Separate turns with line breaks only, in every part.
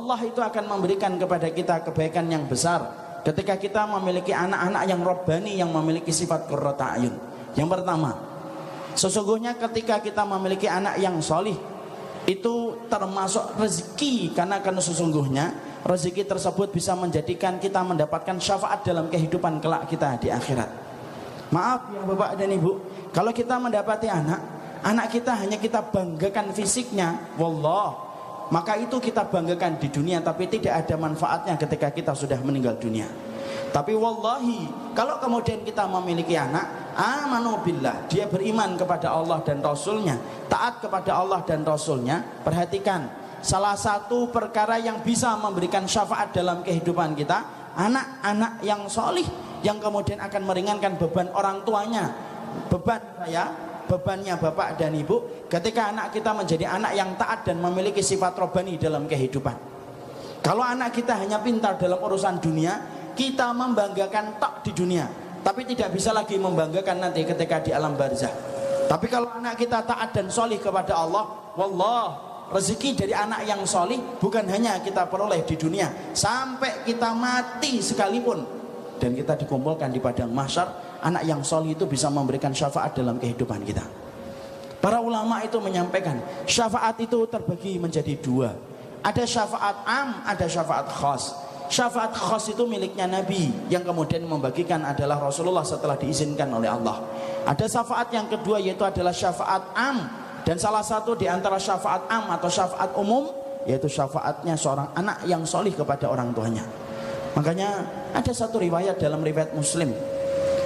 Allah itu akan memberikan kepada kita kebaikan yang besar ketika kita memiliki anak-anak yang robbani, yang memiliki sifat qurrata ayun. Yang pertama, sesungguhnya ketika kita memiliki anak yang solih, itu termasuk rezeki, karena sesungguhnya rezeki tersebut bisa menjadikan kita mendapatkan syafaat dalam kehidupan kelak kita di akhirat. Maaf ya Bapak dan Ibu, kalau kita mendapati anak kita hanya kita banggakan fisiknya, wallah, maka itu kita banggakan di dunia, tapi tidak ada manfaatnya ketika kita sudah meninggal dunia. Tapi wallahi, kalau kemudian kita memiliki anak, amanu billah, dia beriman kepada Allah dan Rasulnya, taat kepada Allah dan Rasulnya. Perhatikan, salah satu perkara yang bisa memberikan syafaat dalam kehidupan kita, anak-anak yang solih, yang kemudian akan meringankan beban orang tuanya, beban saya, bebannya bapak dan ibu, ketika anak kita menjadi anak yang taat dan memiliki sifat robbani dalam kehidupan. Kalau anak kita hanya pintar dalam urusan dunia, kita membanggakan tok di dunia, tapi tidak bisa lagi membanggakan nanti ketika di alam barzah. Tapi kalau anak kita taat dan solih kepada Allah, wallah, rezeki dari anak yang solih bukan hanya kita peroleh di dunia, sampai kita mati sekalipun dan kita dikumpulkan di padang mahsyar, anak yang solih itu bisa memberikan syafaat dalam kehidupan kita. Para ulama itu menyampaikan, syafaat itu terbagi menjadi dua. Ada syafaat am, ada syafaat khas. Syafaat khas itu miliknya Nabi, yang kemudian membagikan adalah Rasulullah setelah diizinkan oleh Allah. Ada syafaat yang kedua, yaitu adalah syafaat am, dan salah satu di antara syafaat am atau syafaat umum, yaitu syafaatnya seorang anak yang solih kepada orang tuanya. Makanya ada satu riwayat dalam riwayat Muslim,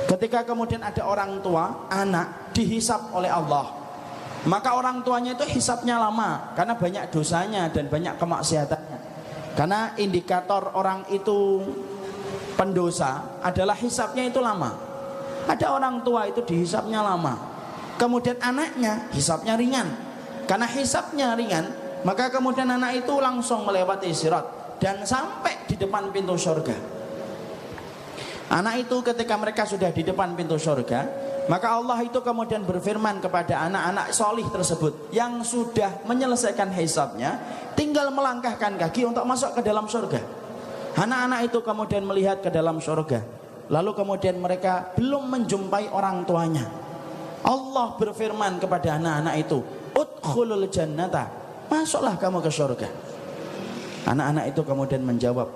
ketika kemudian ada orang tua, anak dihisap oleh Allah, maka orang tuanya itu hisapnya lama karena banyak dosanya dan banyak kemaksiatannya. Karena indikator orang itu pendosa adalah hisapnya itu lama. Ada orang tua itu dihisapnya lama, kemudian anaknya hisapnya ringan. Karena hisapnya ringan, maka kemudian anak itu langsung melewati sirat dan sampai di depan pintu surga. Anak itu ketika mereka sudah di depan pintu surga, maka Allah itu kemudian berfirman kepada anak-anak solih tersebut yang sudah menyelesaikan hisabnya, tinggal melangkahkan kaki untuk masuk ke dalam surga. Anak-anak itu kemudian melihat ke dalam surga, lalu kemudian mereka belum menjumpai orang tuanya. Allah berfirman kepada anak-anak itu, udkhulul jannata, masuklah kamu ke surga. Anak-anak itu kemudian menjawab,